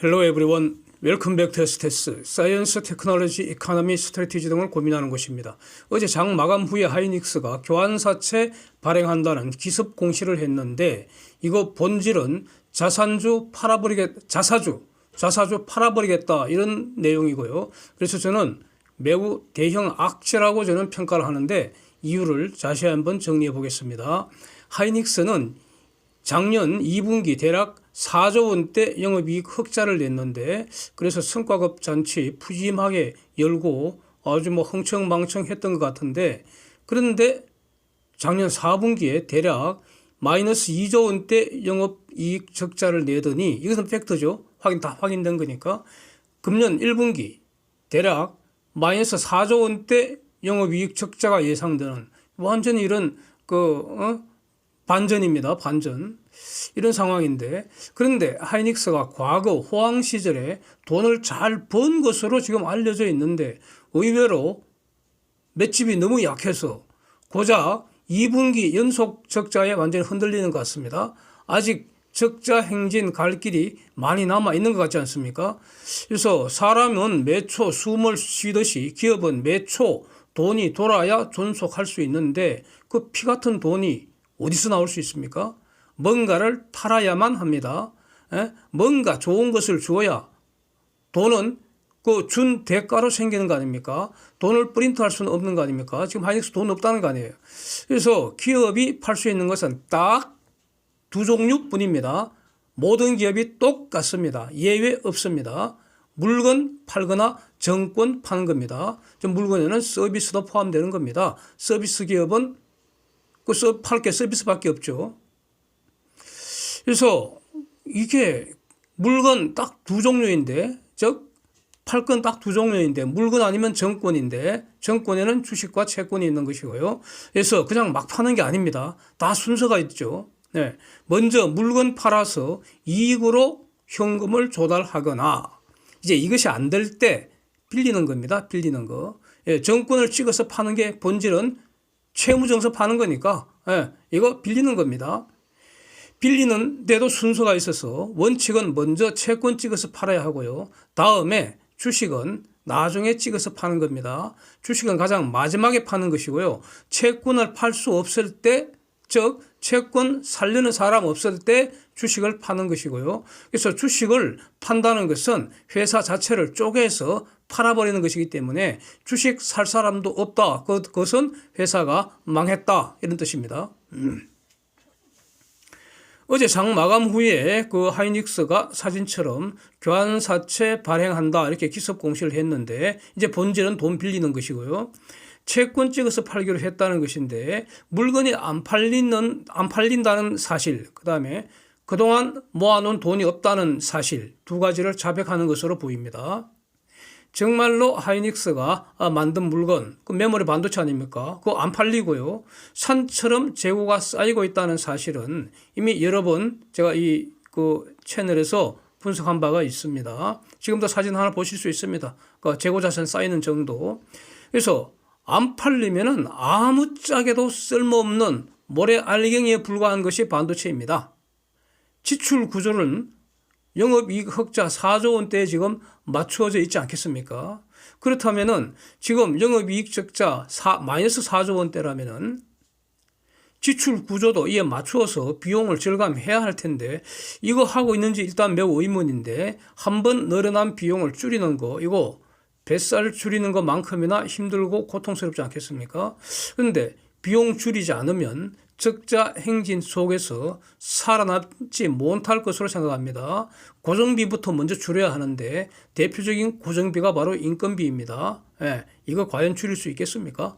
Hello everyone. Welcome back to STS, 사이언스, 테크놀로지, 이코노미, 스트래티지 등을 고민하는 곳입니다. 어제 장 마감 후에 하이닉스가 교환사채 발행한다는 기습 공시를 했는데 이거 본질은 자사주 팔아버리겠다 이런 내용이고요. 그래서 저는 매우 대형 악재라고 저는 평가를 하는데 이유를 자세히 한번 정리해 보겠습니다. 하이닉스는 작년 2분기 대략 4조 원대 영업이익 흑자를 냈는데 그래서 성과급 잔치 푸짐하게 열고 아주 흥청망청 했던 것 같은데 그런데 작년 4분기에 대략 마이너스 2조 원대 영업이익 적자를 내더니 이것은 팩트죠. 다 확인된 거니까 금년 1분기 대략 마이너스 4조 원대 영업이익 적자가 예상되는 완전히 이런 반전입니다. 반전. 이런 상황인데 그런데 하이닉스가 과거 호황 시절에 돈을 잘 번 것으로 지금 알려져 있는데 의외로 맷집이 너무 약해서 고작 2분기 연속 적자에 완전히 흔들리는 것 같습니다. 아직 적자 행진 갈 길이 많이 남아 있는 것 같지 않습니까? 그래서 사람은 매초 숨을 쉬듯이 기업은 매초 돈이 돌아야 존속할 수 있는데 그 피 같은 돈이 어디서 나올 수 있습니까? 뭔가를 팔아야만 합니다. 뭔가 좋은 것을 주어야 돈은 그 준 대가로 생기는 거 아닙니까? 돈을 프린트할 수는 없는 거 아닙니까? 지금 하이닉스 돈 없다는 거 아니에요. 그래서 기업이 팔 수 있는 것은 딱 두 종류뿐입니다. 모든 기업이 똑같습니다. 예외 없습니다. 물건 팔거나 정권 파는 겁니다. 물건에는 서비스도 포함되는 겁니다. 서비스 기업은 팔 게 서비스밖에 없죠. 그래서 이게 물건 딱 두 종류인데, 즉 팔 건 딱 두 종류인데 물건 아니면 정권인데 정권에는 주식과 채권이 있는 것이고요. 그래서 그냥 막 파는 게 아닙니다. 다 순서가 있죠. 네. 먼저 물건 팔아서 이익으로 현금을 조달하거나 이제 이것이 안 될 때 빌리는 겁니다. 빌리는 거. 정권을 찍어서 파는 게 본질은 채무증서 파는 거니까 이거 빌리는 겁니다. 빌리는 데도 순서가 있어서 원칙은 먼저 채권 찍어서 팔아야 하고요. 다음에 주식은 나중에 찍어서 파는 겁니다. 주식은 가장 마지막에 파는 것이고요. 채권을 팔 수 없을 때, 즉 채권 살려는 사람 없을 때 주식을 파는 것이고요. 그래서 주식을 판다는 것은 회사 자체를 쪼개서 팔아버리는 것이기 때문에 주식 살 사람도 없다. 그것은 회사가 망했다. 이런 뜻입니다. 어제 장 마감 후에 그 하이닉스가 사진처럼 교환사채 발행한다 이렇게 기습 공시를 했는데 이제 본질은 돈 빌리는 것이고요. 채권 찍어서 팔기로 했다는 것인데 물건이 안 팔린다는 사실, 그 다음에 그동안 모아놓은 돈이 없다는 사실 두 가지를 자백하는 것으로 보입니다. 정말로 하이닉스가 만든 물건, 그 메모리 반도체 아닙니까? 그거 안 팔리고요. 산처럼 재고가 쌓이고 있다는 사실은 이미 여러 번 제가 이 채널에서 분석한 바가 있습니다. 지금도 사진 하나 보실 수 있습니다. 그 재고 자산 쌓이는 정도. 그래서 안 팔리면은 아무짝에도 쓸모없는 모래 알갱이에 불과한 것이 반도체입니다. 지출 구조는 영업이익 흑자 4조 원대에 지금 맞추어져 있지 않겠습니까? 그렇다면은 지금 영업이익 적자 마이너스 4조 원대라면은 지출 구조도 이에 맞추어서 비용을 절감해야 할 텐데 이거 하고 있는지 일단 매우 의문인데 한번 늘어난 비용을 줄이는 거 이거 뱃살 줄이는 것만큼이나 힘들고 고통스럽지 않겠습니까? 그런데 비용 줄이지 않으면 적자 행진 속에서 살아남지 못할 것으로 생각합니다. 고정비부터 먼저 줄여야 하는데 대표적인 고정비가 바로 인건비입니다. 이거 과연 줄일 수 있겠습니까?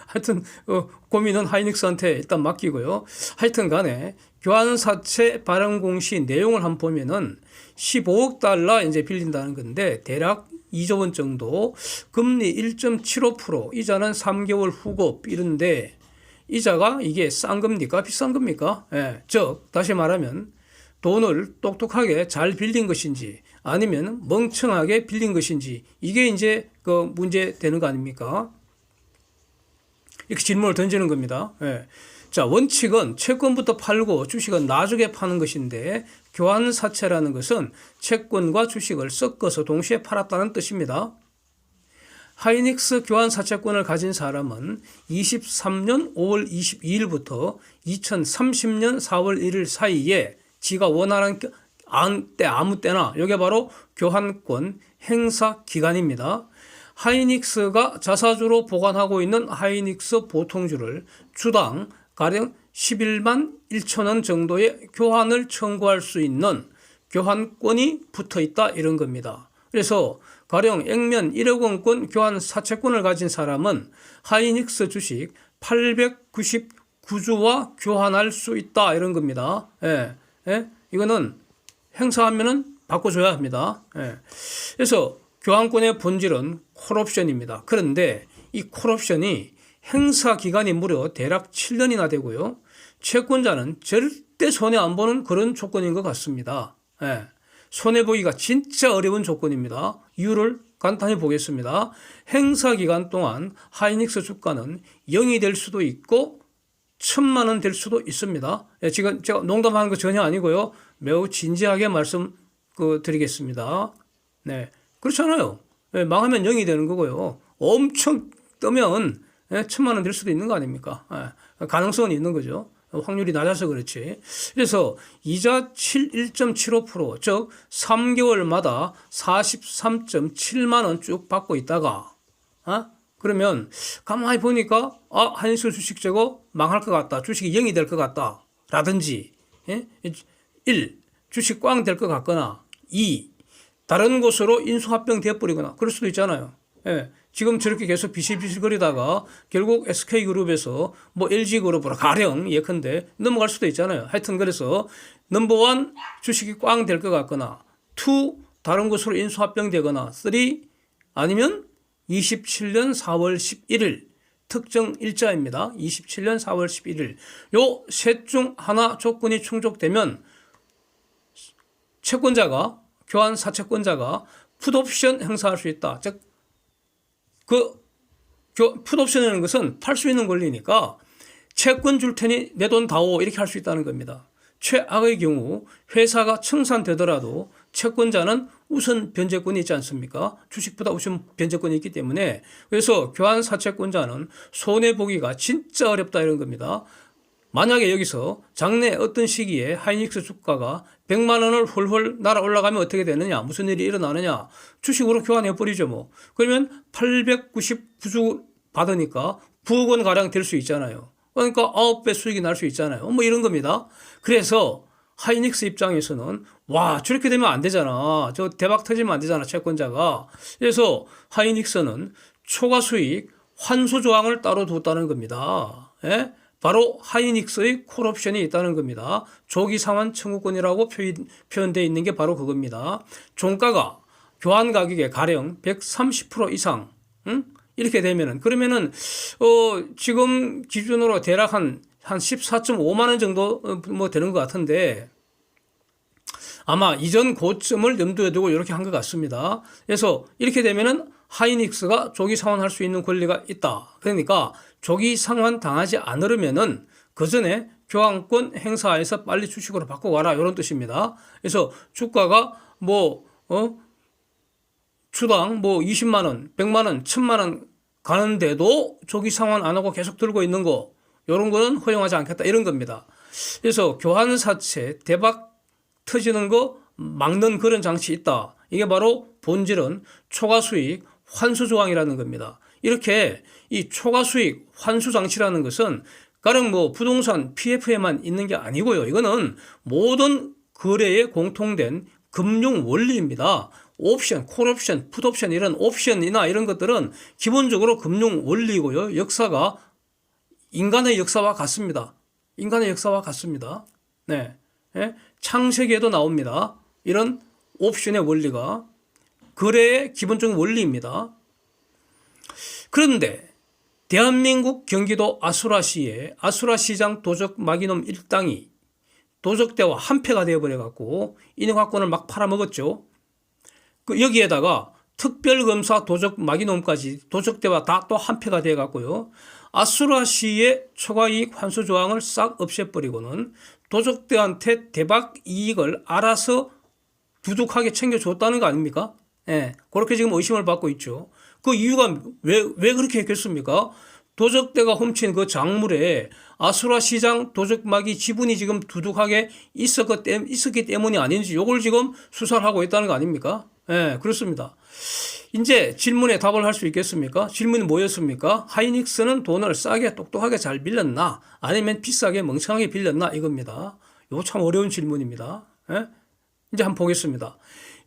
하여튼 고민은 하이닉스한테 일단 맡기고요. 하여튼 간에 교환사채 발행 공시 내용을 한번 보면은 15억 달러 이제 빌린다는 건데 대략 2조 원 정도, 금리 1.75%, 이자는 3개월 후급 이런데 이자가 이게 싼 겁니까? 비싼 겁니까? 즉 다시 말하면 돈을 똑똑하게 잘 빌린 것인지 아니면 멍청하게 빌린 것인지 이게 이제 문제 되는 거 아닙니까? 이렇게 질문을 던지는 겁니다. 자, 원칙은 채권부터 팔고 주식은 나중에 파는 것인데 교환사채라는 것은 채권과 주식을 섞어서 동시에 팔았다는 뜻입니다. 하이닉스 교환사채권을 가진 사람은 23년 5월 22일부터 2030년 4월 1일 사이에 지가 원하는 때 아무 때나 이게 바로 교환권 행사 기간입니다. 하이닉스가 자사주로 보관하고 있는 하이닉스 보통주를 주당 가령 11만 1천 원 정도의 교환을 청구할 수 있는 교환권이 붙어 있다 이런 겁니다. 그래서 가령 액면 1억 원권 교환 사채권을 가진 사람은 하이닉스 주식 899주와 교환할 수 있다 이런 겁니다. 이거는 행사하면은 바꿔줘야 합니다. 그래서 교환권의 본질은 콜옵션입니다. 그런데 이 콜옵션이 행사 기간이 무려 대략 7년이나 되고요. 채권자는 절대 손해 안 보는 그런 조건인 것 같습니다. 손해보기가 진짜 어려운 조건입니다. 이유를 간단히 보겠습니다. 행사 기간 동안 하이닉스 주가는 0이 될 수도 있고 1,000만 원 될 수도 있습니다. 지금 제가 농담하는 거 전혀 아니고요. 매우 진지하게 말씀드리겠습니다. 네, 그렇잖아요. 망하면 0이 되는 거고요. 엄청 뜨면 1,000만 원 될 수도 있는 거 아닙니까? 가능성은 있는 거죠. 확률이 낮아서 그렇지. 그래서 이자 1.75%, 즉 3개월마다 43.7만 원 쭉 받고 있다가 그러면 가만히 보니까 하이닉스 주식 저거 망할 것 같다. 주식이 0이 될 것 같다. 라든지 1. 주식 꽝 될 것 같거나 2. 다른 곳으로 인수합병 돼버리거나 그럴 수도 있잖아요. 지금 저렇게 계속 비실비실거리다가 결국 SK그룹에서 뭐 LG그룹으로 가령 예컨대 넘어갈 수도 있잖아요. 하여튼 그래서 넘버 1 주식이 꽝 될 것 같거나 2 다른 곳으로 인수합병 되거나 3 아니면 27년 4월 11일 특정 일자입니다. 27년 4월 11일 요 셋 중 하나 조건이 충족되면 채권자가 교환 사채권자가 풋옵션 행사할 수 있다. 즉 풋옵션이라는 것은 팔 수 있는 권리니까 채권 줄 테니 내 돈 다오 이렇게 할 수 있다는 겁니다. 최악의 경우 회사가 청산되더라도 채권자는 우선 변제권이 있지 않습니까? 주식보다 우선 변제권이 있기 때문에 그래서 교환 사채권자는 손해보기가 진짜 어렵다 이런 겁니다. 만약에 여기서 장래 어떤 시기에 하이닉스 주가가 100만 원을 홀홀 날아 올라가면 어떻게 되느냐, 무슨 일이 일어나느냐, 주식으로 교환해버리죠 뭐. 그러면 899주 받으니까 9억 원 가량 될 수 있잖아요. 그러니까 9배 수익이 날 수 있잖아요. 뭐 이런 겁니다. 그래서 하이닉스 입장에서는 와 저렇게 되면 안 되잖아. 저 대박 터지면 안 되잖아 채권자가. 그래서 하이닉스는 초과 수익 환수 조항을 따로 뒀다는 겁니다. 바로 하이닉스의 콜옵션이 있다는 겁니다. 조기 상환 청구권이라고 표현되어 있는 게 바로 그겁니다. 종가가 교환 가격의 가령 130% 이상 이렇게 되면은 그러면은 지금 기준으로 대략 한 14.5만 원 정도 뭐 되는 것 같은데 아마 이전 고점을 염두에 두고 이렇게 한 것 같습니다. 그래서 이렇게 되면은 하이닉스가 조기 상환할 수 있는 권리가 있다. 그러니까 조기 상환 당하지 않으려면은 그 전에 교환권 행사해서 빨리 주식으로 바꿔와라 이런 뜻입니다. 그래서 주가가 주당 20만 원, 100만 원, 1000만 원 가는데도 조기 상환 안 하고 계속 들고 있는 거 이런 거는 허용하지 않겠다 이런 겁니다. 그래서 교환사채 대박 터지는 거 막는 그런 장치 있다. 이게 바로 본질은 초과수익 환수조항이라는 겁니다. 이렇게 이 초과수익 환수장치라는 것은 가령 부동산 PF에만 있는 게 아니고요. 이거는 모든 거래에 공통된 금융 원리입니다. 옵션, 콜옵션, 풋옵션 이런 옵션이나 이런 것들은 기본적으로 금융 원리고요. 역사가 인간의 역사와 같습니다. 인간의 역사와 같습니다. 네. 창세기에도 나옵니다. 이런 옵션의 원리가 거래의 기본적인 원리입니다. 그런데 대한민국 경기도 아수라시의 아수라시장 도적 마기놈 일당이 도적대와 한패가 되어버려갖고 인허가권을 막 팔아먹었죠. 여기에다가 특별검사 도적 마기놈까지 도적대와 다 또 한패가 되어갖고요. 아수라시의 초과이익 환수 조항을 싹 없애버리고는 도적들한테 대박 이익을 알아서 두둑하게 챙겨줬다는 거 아닙니까? 예, 그렇게 지금 의심을 받고 있죠. 그 이유가 왜 그렇게 했겠습니까? 도적대가 훔친 그 작물에 아수라 시장 도적마기 지분이 지금 두둑하게 있었기 때문이 아닌지 요걸 지금 수사를 하고 있다는 거 아닙니까? 예, 그렇습니다. 이제 질문에 답을 할 수 있겠습니까? 질문이 뭐였습니까? 하이닉스는 돈을 싸게 똑똑하게 잘 빌렸나? 아니면 비싸게 멍청하게 빌렸나? 이겁니다. 이거 참 어려운 질문입니다. 예? 이제 한번 보겠습니다.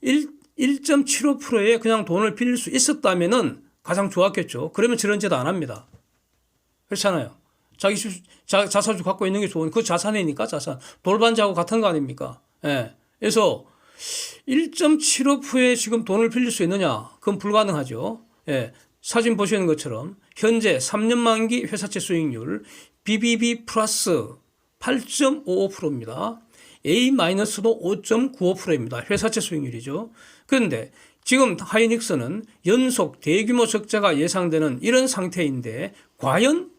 1.75%에 그냥 돈을 빌릴 수 있었다면은 가장 좋았겠죠. 그러면 저런 짓 안 합니다. 그렇잖아요. 자사주 갖고 있는 게 좋은, 그 자산이니까 자산. 돌반지하고 같은 거 아닙니까? 예. 그래서 1.75%에 지금 돈을 빌릴 수 있느냐? 그건 불가능하죠. 예. 사진 보시는 것처럼 현재 3년 만기 회사채 수익률 BBB 플러스 8.55%입니다. A-도 5.95%입니다. 회사채 수익률이죠. 그런데 지금 하이닉스는 연속 대규모 적자가 예상되는 이런 상태인데 과연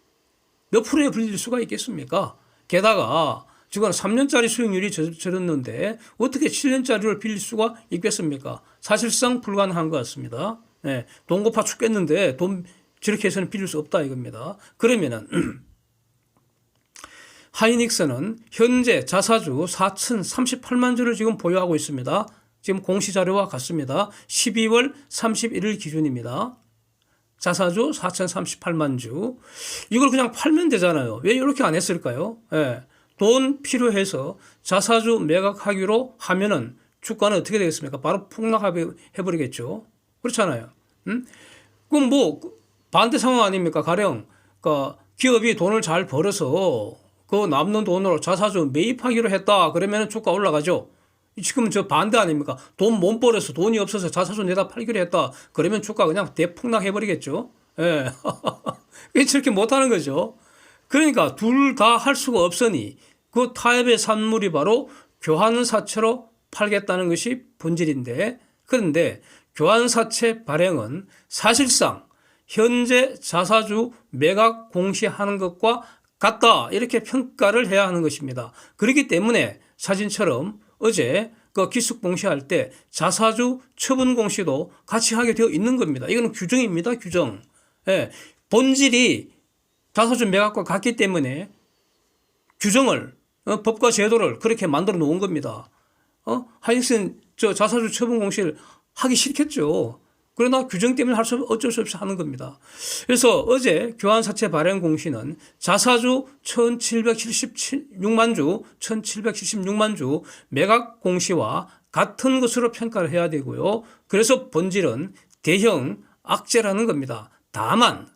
몇 프로에 불릴 수가 있겠습니까? 게다가 지금 3년짜리 수익률이 저랬는데 어떻게 7년짜리를 빌릴 수가 있겠습니까? 사실상 불가능한 것 같습니다. 네, 돈 고파 죽겠는데 돈 저렇게 해서는 빌릴 수 없다 이겁니다. 그러면은 하이닉스는 현재 자사주 4,038만 주를 지금 보유하고 있습니다. 지금 공시자료와 같습니다. 12월 31일 기준입니다. 자사주 4,038만 주. 이걸 그냥 팔면 되잖아요. 왜 이렇게 안 했을까요? 예. 돈 필요해서 자사주 매각하기로 하면은 주가는 어떻게 되겠습니까? 바로 폭락해버리겠죠. 그렇잖아요. 그럼 뭐 반대 상황 아닙니까? 가령 그러니까 기업이 돈을 잘 벌어서 그 남는 돈으로 자사주 매입하기로 했다. 그러면 주가 올라가죠. 지금 저 반대 아닙니까? 돈 못 벌어서 돈이 없어서 자사주 내다 팔기로 했다. 그러면 주가 그냥 대폭락해버리겠죠. 예. 왜 저렇게 못하는 거죠? 그러니까 둘 다 할 수가 없으니 그 타협의 산물이 바로 교환사채로 팔겠다는 것이 본질인데, 그런데 교환사채 발행은 사실상 현재 자사주 매각 공시하는 것과 같다 이렇게 평가를 해야 하는 것입니다. 그렇기 때문에 사진처럼 어제 그 기숙 공시할 때 자사주 처분 공시도 같이 하게 되어 있는 겁니다. 이거는 규정입니다. 규정. 예. 본질이 자사주 매각과 같기 때문에 규정을 법과 제도를 그렇게 만들어 놓은 겁니다. 하이닉스는 저 자사주 처분 공시를 하기 싫겠죠. 그러나 규정 때문에 어쩔 수 없이 하는 겁니다. 그래서 어제 교환사채 발행 공시는 자사주 1776만 주 매각 공시와 같은 것으로 평가를 해야 되고요. 그래서 본질은 대형 악재라는 겁니다. 다만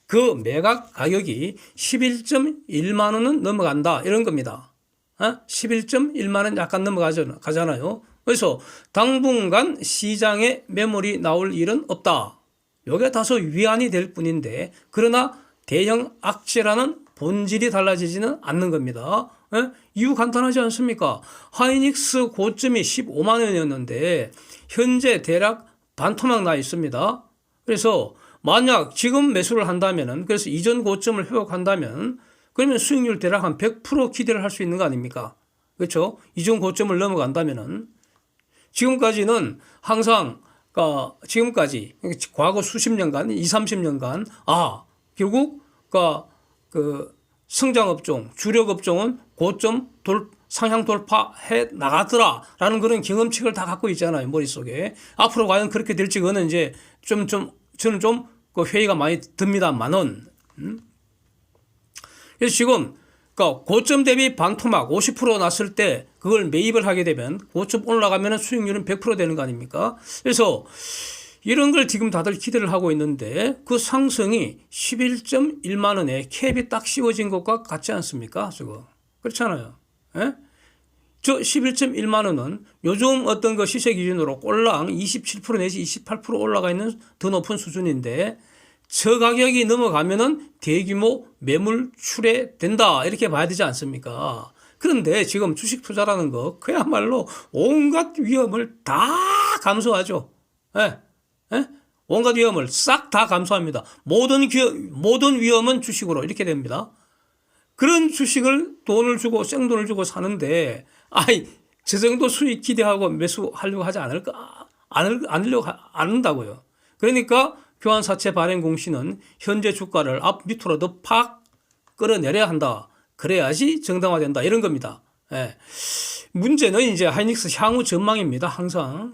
그 매각 가격이 11.1만 원은 넘어간다 이런 겁니다. 11.1만 원 약간 넘어가잖아요. 그래서 당분간 시장에 매물이 나올 일은 없다. 이게 다소 위안이 될 뿐인데 그러나 대형 악재라는 본질이 달라지지는 않는 겁니다. 이유 간단하지 않습니까? 하이닉스 고점이 15만 원이었는데 현재 대략 반토막 나 있습니다. 그래서 만약 지금 매수를 한다면은 그래서 이전 고점을 회복한다면 그러면 수익률 대략 한 100% 기대를 할 수 있는 거 아닙니까? 그렇죠? 이전 고점을 넘어간다면은 지금까지는 항상 지금까지 과거 수십 년간 20-30년간 결국 그 성장 업종 주력 업종은 고점 상향 돌파해 나가더라라는 그런 경험칙을 다 갖고 있잖아요. 머릿속에. 앞으로 과연 그렇게 될지 그거는 이제 저는 좀 그 회의가 많이 듭니다만은 그래서 지금 고점 대비 반토막 50% 났을 때 그걸 매입을 하게 되면 고점 올라가면 수익률은 100% 되는 거 아닙니까? 그래서 이런 걸 지금 다들 기대를 하고 있는데 그 상승이 11.1만 원에 캡이 딱 씌워진 것과 같지 않습니까? 저거. 그렇잖아요. 예? 저 11.1만 원은 요즘 어떤 그 시세 기준으로 꼴랑 27% 내지 28% 올라가 있는 더 높은 수준인데 저 가격이 넘어가면은 대규모 매물 출회된다 이렇게 봐야 되지 않습니까? 그런데 지금 주식 투자라는 거 그야말로 온갖 위험을 다 감수하죠. 예? 예? 온갖 위험을 싹 다 감수합니다. 모든 위험은 주식으로 이렇게 됩니다. 그런 주식을 돈을 주고 생돈을 주고 사는데 저 정도 수익 기대하고 매수하려고 하지 않으려고 않는다고요. 그러니까 교환사채 발행 공시는 현재 주가를 밑으로도 팍 끌어내려야 한다. 그래야지 정당화된다. 이런 겁니다. 예. 문제는 이제 하이닉스 향후 전망입니다. 항상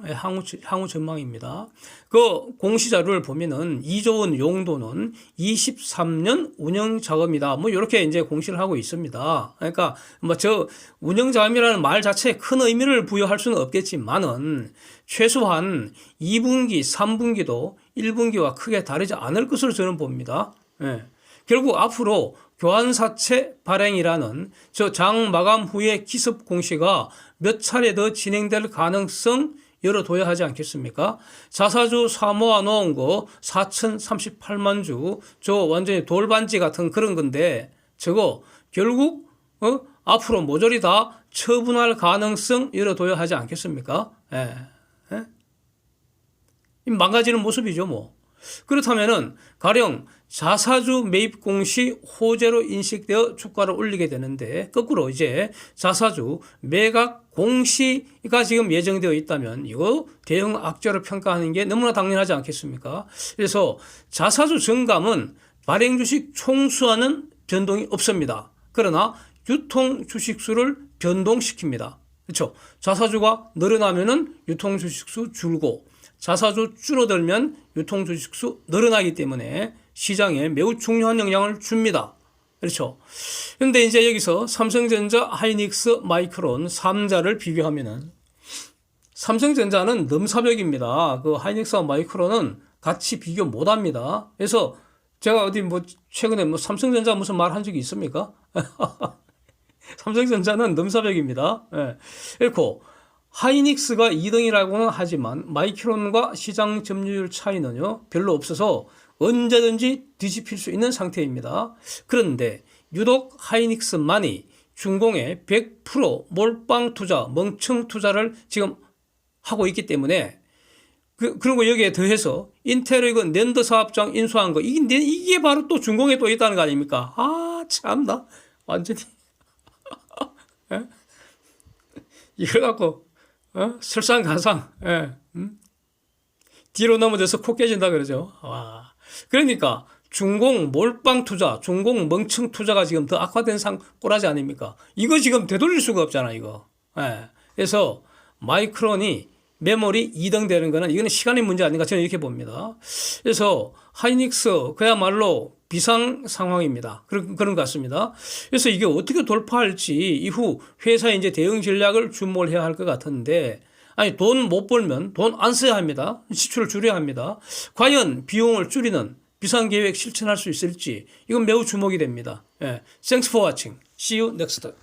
향후 전망입니다. 그 공시자료를 보면은 2조 원 용도는 23년 운영 자금이다. 뭐 이렇게 이제 공시를 하고 있습니다. 그러니까 뭐 저 운영 자금이라는 말 자체에 큰 의미를 부여할 수는 없겠지만은 최소한 2분기, 3분기도 1분기와 크게 다르지 않을 것으로 저는 봅니다. 예. 결국 앞으로 교환사채 발행이라는 저 장 마감 후에 기습 공시가 몇 차례 더 진행될 가능성 열어둬야 하지 않겠습니까? 자사주 사모아 놓은 거 4,038만 주, 저 완전히 돌반지 같은 그런 건데 저거 결국 앞으로 모조리 다 처분할 가능성 열어둬야 하지 않겠습니까? 예. 예? 망가지는 모습이죠, 뭐. 그렇다면은 가령 자사주 매입 공시 호재로 인식되어 주가를 올리게 되는데 거꾸로 이제 자사주 매각 공시가 지금 예정되어 있다면 이거 대형 악재로 평가하는 게 너무나 당연하지 않겠습니까? 그래서 자사주 증감은 발행 주식 총수와는 변동이 없습니다. 그러나 유통 주식수를 변동시킵니다. 그렇죠? 자사주가 늘어나면은 유통 주식수 줄고 자사주 줄어들면 유통 주식수 늘어나기 때문에 시장에 매우 중요한 영향을 줍니다. 그렇죠. 그런데 이제 여기서 삼성전자, 하이닉스, 마이크론 3자를 비교하면은 삼성전자는 넘사벽입니다. 그 하이닉스와 마이크론은 같이 비교 못 합니다. 그래서 제가 어디 뭐 최근에 뭐 삼성전자 무슨 말 한 적이 있습니까? 삼성전자는 넘사벽입니다. 예. 그리고 하이닉스가 2등이라고는 하지만 마이크론과 시장 점유율 차이는요 별로 없어서 언제든지 뒤집힐 수 있는 상태입니다. 그런데 유독 하이닉스만이 준공에 100% 몰빵 투자, 멍청 투자를 지금 하고 있기 때문에 그리고 여기에 더해서 인텔의 그 낸드 사업장 인수한 거 이게 바로 또 준공에 또 있다는 거 아닙니까? 참나 완전히 이걸 갖고 설상가상, 뒤로 넘어져서 코 깨진다 그러죠. 와. 그러니까 중공 몰빵 투자, 중공 멍청 투자가 지금 더 악화된 꼬라지 아닙니까? 이거 지금 되돌릴 수가 없잖아, 이거. 그래서 마이크론이 메모리 2등 되는 거는 이거는 시간의 문제 아닌가 저는 이렇게 봅니다. 그래서 하이닉스 그야말로 비상 상황입니다. 그런 것 같습니다. 그래서 이게 어떻게 돌파할지 이후 회사에 이제 대응 전략을 주목을 해야 할 것 같은데 돈 못 벌면 돈 안 써야 합니다. 지출을 줄여야 합니다. 과연 비용을 줄이는 비상 계획 실천할 수 있을지 이건 매우 주목이 됩니다. Thanks for watching. See you next time.